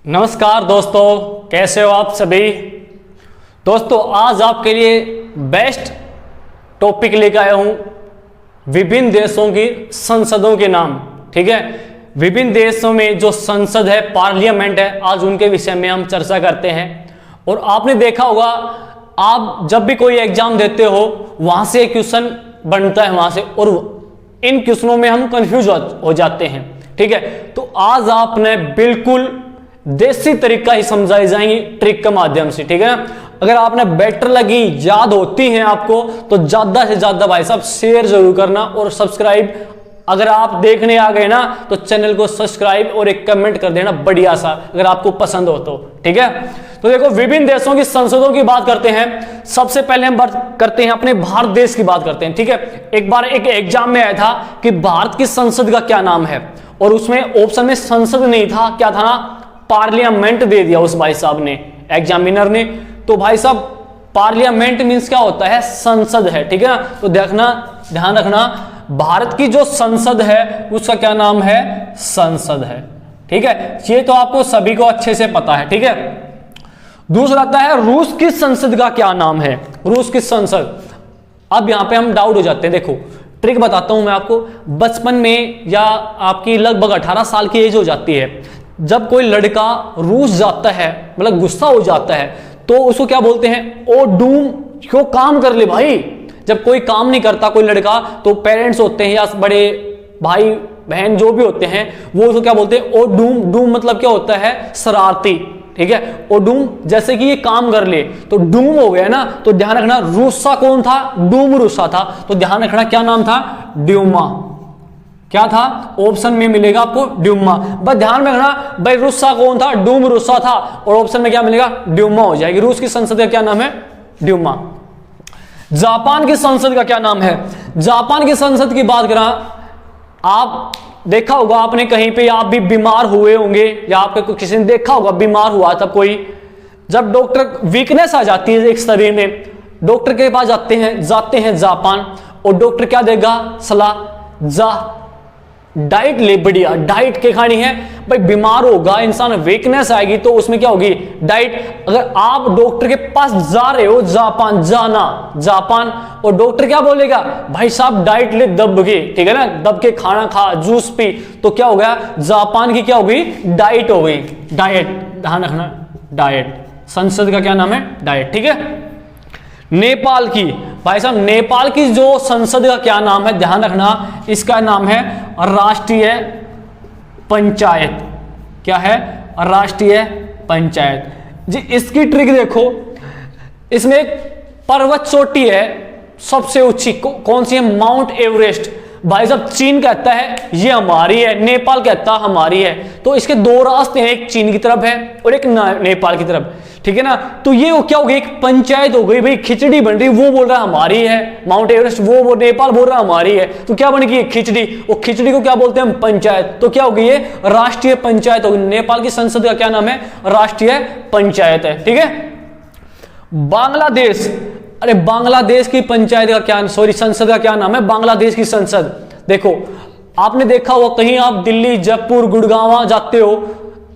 नमस्कार दोस्तों, कैसे हो आप सभी। दोस्तों आज आपके लिए बेस्ट टॉपिक लेकर आया हूं, विभिन्न देशों की संसदों के नाम। ठीक है, विभिन्न देशों में जो संसद है, पार्लियामेंट है, आज उनके विषय में हम चर्चा करते हैं। और आपने देखा होगा, आप जब भी कोई एग्जाम देते हो वहां से क्वेश्चन बनता है वहां से, और इन क्वेश्चनों में हम कंफ्यूज हो जाते हैं। ठीक है, तो आज आपने बिल्कुल देसी तरीका ही समझाई जाएंगी ट्रिक के माध्यम से। ठीक है ना, अगर आपने बेटर लगी, याद होती हैं आपको, तो ज्यादा से ज्यादा भाई साहब शेयर जरूर करना और सब्सक्राइब, अगर आप देखने आ गए ना तो चैनल को सब्सक्राइब और एक कमेंट कर देना बढ़िया सा, अगर आपको पसंद हो तो। ठीक है, तो देखो विभिन्न देशों की संसदों की बात करते हैं। सबसे पहले हम बात करते हैं अपने भारत देश की बात करते हैं। ठीक है, एक बार एक एग्जाम में आया था कि भारत की संसद का क्या नाम है, और उसमें ऑप्शन में संसद नहीं था, क्या था ना, पार्लियामेंट दे दिया उस भाई साहब ने, एग्जामिनर ने। तो भाई साहब पार्लियामेंट मींस क्या होता है, संसद है। ठीक है ना, तो देखना, ध्यान रखना, भारत की जो संसद है उसका क्या नाम है, संसद है। ठीक है, ये तो आपको सभी को अच्छे से पता है। ठीक है, दूसरा आता है रूस की संसद का क्या नाम है, रूस की संसद। अब यहां पे हम डाउट हो जाते हैं। देखो ट्रिक बताता हूं मैं आपको। बचपन में या आपकी लगभग 18 साल की एज हो जाती है, जब कोई लड़का रूस जाता है, मतलब गुस्सा हो जाता है, तो उसको क्या बोलते हैं, ओ डूम, क्यों काम कर ले भाई। जब कोई काम नहीं करता कोई लड़का, तो पेरेंट्स होते हैं या बड़े भाई बहन जो भी होते हैं, वो उसको क्या बोलते हैं, ओ डूम। डूम मतलब क्या होता है, शरारती। ठीक है, ओ डूम, जैसे कि ये काम कर ले तो डूम हो गया ना। तो ध्यान रखना, रूसा कौन था, डूम रूसा था। तो ध्यान रखना क्या नाम था, ड्यूमा। क्या था, ऑप्शन में मिलेगा आपको ड्यूमा। बस ध्यान में रखना भाई, रूसा कौन था, डूम रूसा था, और ऑप्शन में क्या मिलेगा, ड्यूमा हो जाएगी। रूस की संसद का क्या नाम है, ड्यूमा। जापान की संसद का क्या नाम है, जापान की संसद की बात करा, आप देखा होगा आपने कहीं पे, आप भी बीमार हुए होंगे या आपके किसी ने देखा होगा बीमार हुआ था कोई, जब डॉक्टर वीकनेस आ जाती है एक शरीर में, डॉक्टर के पास जाते हैं जापान, और डॉक्टर क्या देगा सलाह, जा डाइट ले, बढ़िया डाइट के खानी है भाई। बीमार होगा इंसान, वीकनेस आएगी, तो उसमें क्या होगी, डाइट। अगर आप डॉक्टर के पास जा रहे हो, जापान जाना, जापान, और डॉक्टर क्या बोलेगा, भाई साहब डाइट ले दब के, ठीक है ना, दब के खाना खा, जूस पी, तो क्या हो गया, जापान की क्या हो गई, डाइट हो गई, डाइट। ध्यान रखना, डाइट, संसद का क्या नाम है, डाइट। ठीक है, नेपाल की, भाई साहब नेपाल की जो संसद का क्या नाम है, ध्यान रखना, इसका नाम है राष्ट्रीय पंचायत। क्या है, राष्ट्रीय पंचायत जी। इसकी ट्रिक देखो, इसमें एक पर्वत चोटी है सबसे ऊंची, कौन सी है, माउंट एवरेस्ट। भाई साहब चीन कहता है ये हमारी है, नेपाल कहता है हमारी है, तो इसके दो रास्ते हैं, एक चीन की तरफ है और एक नेपाल की तरफ। ठीक है ना, तो ये क्या हो गई, एक पंचायत हो गई भाई, खिचड़ी बन रही, वो बोल रहा है हमारी है माउंट एवरेस्ट, वो नेपाल बोल रहा है हमारी है, तो क्या बन गई खिचड़ी, और खिचड़ी को क्या बोलते हैं हम, पंचायत। तो क्या हो गई, ये राष्ट्रीय पंचायत हो गई। नेपाल की संसद का क्या नाम है, राष्ट्रीय पंचायत है। ठीक है, बांग्लादेश, अरे बांग्लादेश की पंचायत का क्या, सॉरी संसद का क्या नाम है, बांग्लादेश की संसद। देखो आपने देखा होगा कहीं, आप दिल्ली, जयपुर, गुड़गांव जाते हो,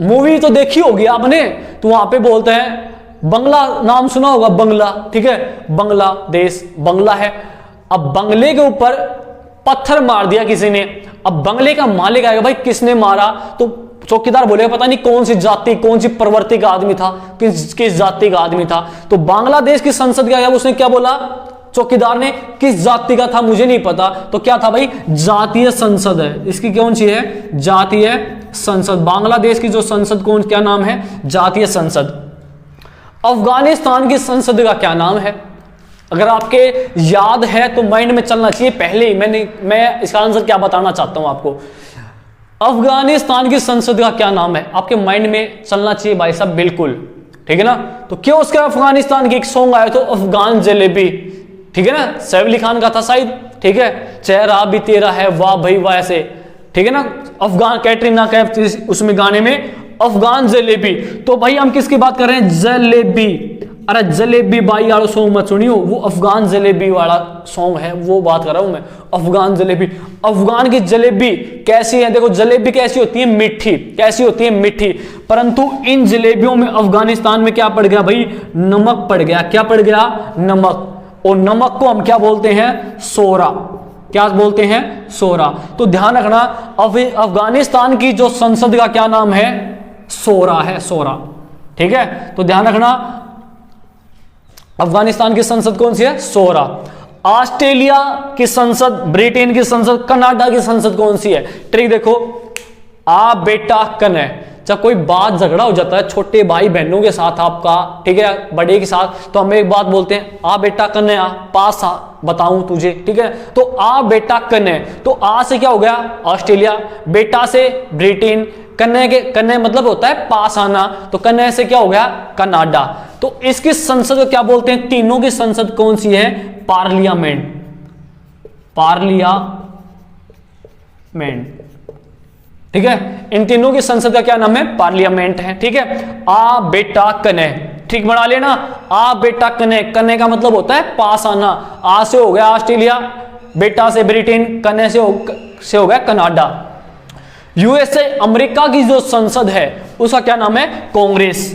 मूवी तो देखी होगी आपने, तो वहां पे बोलते हैं बंगला, नाम सुना होगा बंगला। ठीक है, बांग्लादेश बंगला है। अब बंगले के ऊपर पत्थर मार दिया किसी ने, अब बंगले का मालिक आएगा, भाई किसने मारा, तो चौकीदार बोलेगा पता नहीं कौन सी जाति, कौन सी प्रवृत्ति का आदमी था, किस जाति का आदमी था। तो बांग्लादेश की संसद का उसने क्या बोला, चौकीदार ने, किस जाति का था मुझे नहीं पता, तो क्या था भाई, जातीय संसद है। इसकी कौन सी है, जातीय संसद। बांग्लादेश की जो संसद कौन, क्या नाम है, जातीय संसद। अफगानिस्तान की संसद का क्या नाम है, अगर आपके याद है तो माइंड में चलना चाहिए पहले ही, मैं इसका आंसर क्या बताना चाहता हूं आपको। अफगानिस्तान की संसद का क्या नाम है, आपके माइंड में चलना चाहिए भाई साहब, बिल्कुल। ठीक है ना, तो क्यों उसका अफगानिस्तान की एक सॉन्ग आया तो अफगान जलेबी, ठीक है ना, सैफ अली खान का था शायद। ठीक है, चेहरा भी तेरा है, वाह भाई वाह, ऐसे। ठीक है ना, अफगान, कैटरीना कैफ उसमें गाने में अफगान जलेबी। तो भाई हम किसकी बात कर रहे हैं, जलेबी, अरे जलेबी बाई वाला सॉन्ग मत सुनियो, वो अफगान जलेबी वाला सॉन्ग है, वो बात कर रहा हूं मैं। अफगान जलेबी, अफगान की जलेबी कैसी है? देखो जलेबी कैसी होती है? मीठी। कैसी होती है? मीठी। परंतु इन जलेबियों में अफगानिस्तान में क्या पड़ गया भाई? नमक पड़ गया। क्या पड़ गया? नमक। और नमक को हम क्या बोलते हैं? सोरा। क्या बोलते हैं? सोरा। तो ध्यान रखना, अफगानिस्तान की जो संसद का क्या नाम है? सोरा है, सोरा। ठीक है, तो ध्यान रखना, अफगानिस्तान की संसद कौन सी है? सोरा। ऑस्ट्रेलिया की संसद, ब्रिटेन की संसद, कनाडा की संसद कौन सी है? ट्रिक देखो, आ बेटा कने। जब कोई बात झगड़ा हो जाता है छोटे भाई बहनों के साथ आपका, ठीक है, बड़े के साथ, तो हम एक बात बोलते हैं, आ बेटा कने आ, पास आ, बताऊं तुझे। ठीक है, तो आ बेटा कने, तो आ से क्या हो गया? ऑस्ट्रेलिया, बेटा से ब्रिटेन, कन्ने के, कन्ने मतलब होता है पास आना, तो कन्ने से क्या हो गया? कनाडा। तो इसकी संसद को क्या बोलते हैं? तीनों की संसद कौन सी है? पार्लियामेंट। पार्लियामेंट। ठीक है, इन तीनों की संसद का क्या नाम है? पार्लियामेंट है। ठीक है, आ बेटा कने, ठीक बना लेना, आ बेटा कने। कने का मतलब होता है पास आना। आ से हो गया ऑस्ट्रेलिया, बेटा से ब्रिटेन, कने से हो गया कनाडा। यूएसए, अमेरिका की जो संसद है उसका क्या नाम है? कांग्रेस।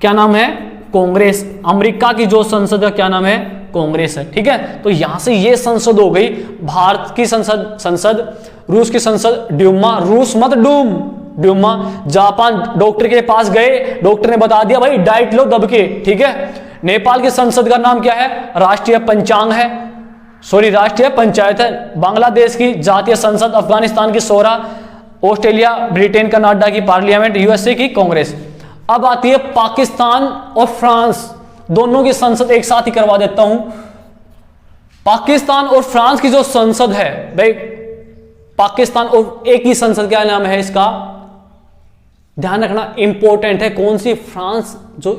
क्या नाम है? कांग्रेस। अमेरिका की जो संसद का क्या नाम है? कांग्रेस है। ठीक है, तो यहां से ये संसद हो गई। भारत की संसद, रूस की संसद ड्यूमा, रूस मत डूम, ड्यूमा। जापान, डॉक्टर के पास गए, डॉक्टर ने बता दिया भाई डाइट लो दब के। ठीक है, नेपाल की संसद का नाम क्या है? राष्ट्रीय पंचांग है, सॉरी राष्ट्रीय पंचायत है। बांग्लादेश की जातीय संसद, अफगानिस्तान की सोरा, ऑस्ट्रेलिया, ब्रिटेन, कनाडा की पार्लियामेंट, यूएसए की कांग्रेस। अब आती है पाकिस्तान और फ्रांस, दोनों की संसद एक साथ ही करवा देता हूं। पाकिस्तान और फ्रांस की जो संसद है भाई, पाकिस्तान और एक ही संसद, क्या नाम है इसका? ध्यान रखना, इंपॉर्टेंट है। कौन सी? फ्रांस जो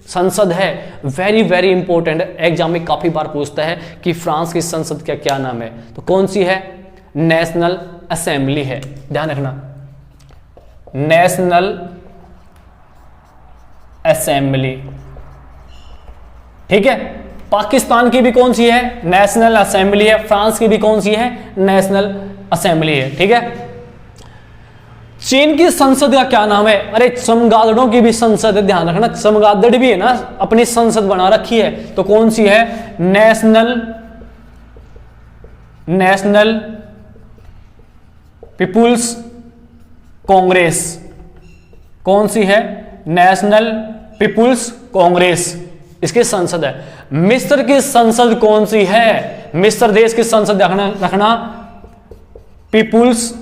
संसद है, वेरी वेरी इंपॉर्टेंट है। एग्जाम में काफी बार पूछता है कि फ्रांस की संसद का क्या नाम है, तो कौन सी है? नेशनल असेंबली है। ध्यान रखना, नेशनल असेंबली। ठीक है, पाकिस्तान की भी कौन सी है? नेशनल असेंबली है। फ्रांस की भी कौन सी है? नेशनल असेंबली है। ठीक है, चीन की संसद का क्या नाम है? अरे चमगादड़ों की भी संसद है, ध्यान रखना, चमगादड़ भी है ना, अपनी संसद बना रखी है, तो कौन सी है? National People's Congress. कौन सी है? नेशनल पीपुल्स कांग्रेस, इसकी संसद है। मिस्र की संसद कौन सी है? मिस्र देश की संसद रखना पीपुल्स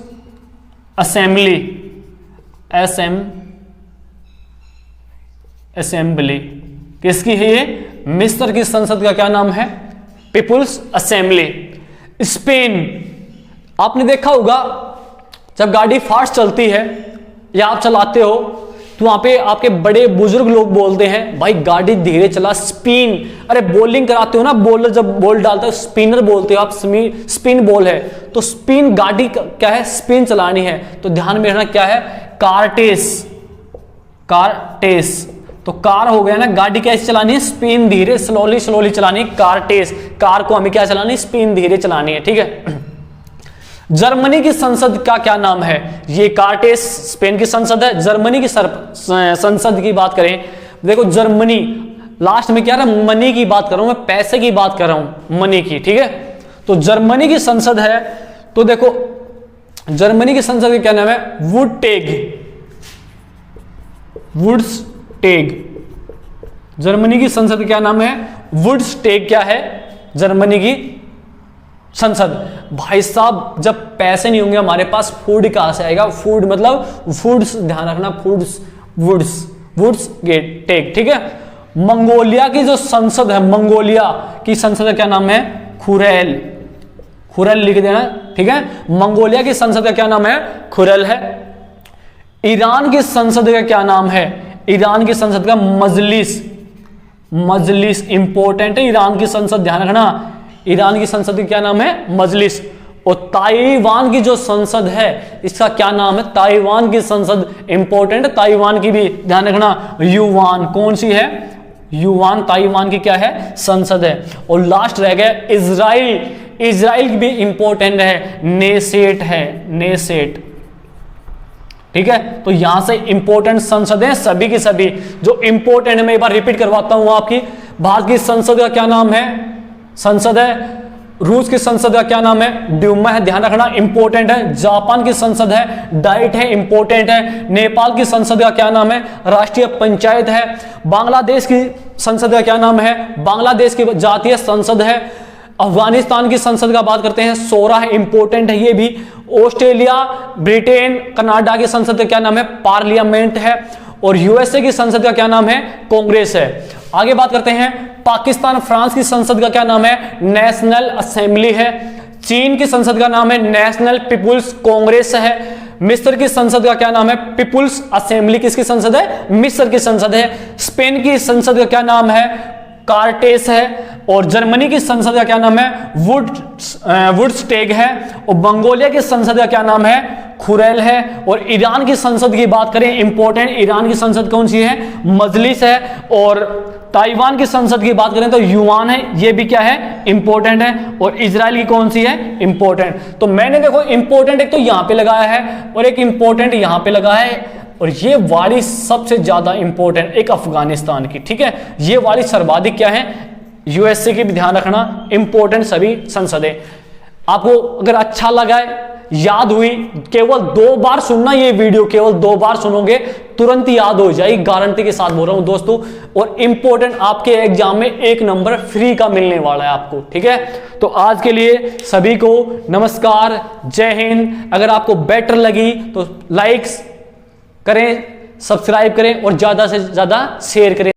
असेंबली, असेंबली किसकी है ये? मिस्र की संसद का क्या नाम है? People's assembly. स्पेन, आपने देखा होगा जब गाड़ी फास्ट चलती है या आप चलाते हो तो वहां पे आपके बड़े बुजुर्ग लोग बोलते हैं भाई गाड़ी धीरे चला, स्पिन। अरे बॉलिंग कराते हो ना, बॉलर जब बॉल डालता है स्पिनर बोलते हो आप, स्पिन बॉल है, तो स्पिन गाड़ी क्या है? स्पिन चलानी है, तो ध्यान में रखना क्या है? कार्टेस। कार्टेस, तो कार हो गया ना, गाड़ी कैसे चलानी है? स्पिन, धीरे, स्लोली स्लोली चलानी है, कारटेस। कार को हमें क्या चलानी है? स्पिन, धीरे चलानी है। ठीक है, जर्मनी की संसद का क्या नाम है? ये कार्टेस स्पेन की संसद है। जर्मनी की संसद की बात करें, देखो जर्मनी, लास्ट में क्या रहा? मनी की बात कर रहा हूं मैं, पैसे की बात कर रहा हूं, मनी की। ठीक है, तो जर्मनी की संसद है, तो देखो जर्मनी की संसद का क्या नाम है? वुडटेग। वुड्सटेग, जर्मनी की संसद का क्या नाम है? वुड्सटेग। क्या है? जर्मनी की संसद। भाई साहब जब पैसे नहीं होंगे हमारे पास, फूड कहां से आएगा? फूड मतलब फूड्स, ध्यान रखना, फूड्स, वुड्स गेट टेक। ठीक है, मंगोलिया की जो संसद है, मंगोलिया की संसद का क्या नाम है? खुरेल। खुरेल लिख देना। ठीक है, मंगोलिया की संसद का क्या नाम है? खुरेल है। ईरान की संसद का क्या नाम है? ईरान की संसद का मजलिस। मजलिस इंपॉर्टेंट है, ईरान की संसद, ध्यान रखना, ईरान की संसद का क्या नाम है? मजलिस। और ताइवान की जो संसद है इसका क्या नाम है? ताइवान की संसद इंपॉर्टेंट है, ताइवान की भी ध्यान रखना, युवान। कौन सी है? युवान, ताइवान की क्या है, संसद है। और लास्ट रह गया इजराइल, इजराइल भी इंपॉर्टेंट है, नेसेट है, नेसेट। ठीक है, तो यहां से इंपॉर्टेंट संसदें सभी की सभी जो इंपॉर्टेंट है, मैं एक बार रिपीट करवाता हूं आपकी। भारत की संसद का क्या नाम है, संसद है। रूस की संसद का क्या नाम है, ड्यूमा है, ध्यान रखना, इंपॉर्टेंट है। जापान की संसद है डाइट है, इंपॉर्टेंट है। नेपाल की संसद का क्या नाम है, राष्ट्रीय पंचायत है। बांग्लादेश की संसद का क्या नाम है, बांग्लादेश की जातीय संसद है। अफगानिस्तान की संसद का बात करते हैं, सोरा है, इंपॉर्टेंट है ये भी। ऑस्ट्रेलिया, ब्रिटेन, कनाडा की संसद का क्या नाम है, पार्लियामेंट है। और यूएसए की संसद का क्या नाम है, कांग्रेस है। आगे बात करते हैं पाकिस्तान, फ्रांस की संसद का क्या नाम है, नेशनल असेंबली है। चीन की संसद का नाम है नेशनल पीपुल्स कांग्रेस है। मिस्र की संसद का क्या नाम है, पीपुल्स असेंबली। किसकी संसद है, मिस्र की संसद है। स्पेन की संसद का क्या नाम है, कार्टेस है। और जर्मनी की संसद का क्या नाम है, वुडस्टेग है। और मंगोलिया की संसद का क्या नाम है, खुरैल है। और ईरान की संसद की बात करें, इंपॉर्टेंट, ईरान की संसद कौन सी है, मजलिस है। और ताइवान की संसद की बात करें तो युवान है, ये भी क्या है, इंपॉर्टेंट है। और इजराइल की कौन सी है, इंपॉर्टेंट। तो मैंने देखो इंपॉर्टेंट एक तो यहां पे लगाया है और एक इंपॉर्टेंट यहां पे लगाया है। और ये वाली सबसे ज्यादा इंपॉर्टेंट एक अफगानिस्तान की, ठीक है। ये वाली सर्वाधिक क्या है, यूएसए की भी ध्यान रखना, इंपॉर्टेंट सभी संसदें। आपको अगर अच्छा लगा है, याद हुई, केवल 2 बार सुनना ये वीडियो, केवल 2 बार सुनोगे तुरंत याद हो जाएगी, गारंटी के साथ बोल रहा हूं दोस्तों। और इंपॉर्टेंट आपके एग्जाम में 1 नंबर फ्री का मिलने वाला है आपको, ठीक है। तो आज के लिए सभी को नमस्कार, जय हिंद। अगर आपको बेटर लगी तो लाइक्स करें, सब्सक्राइब करें और ज्यादा से ज्यादा शेयर करें।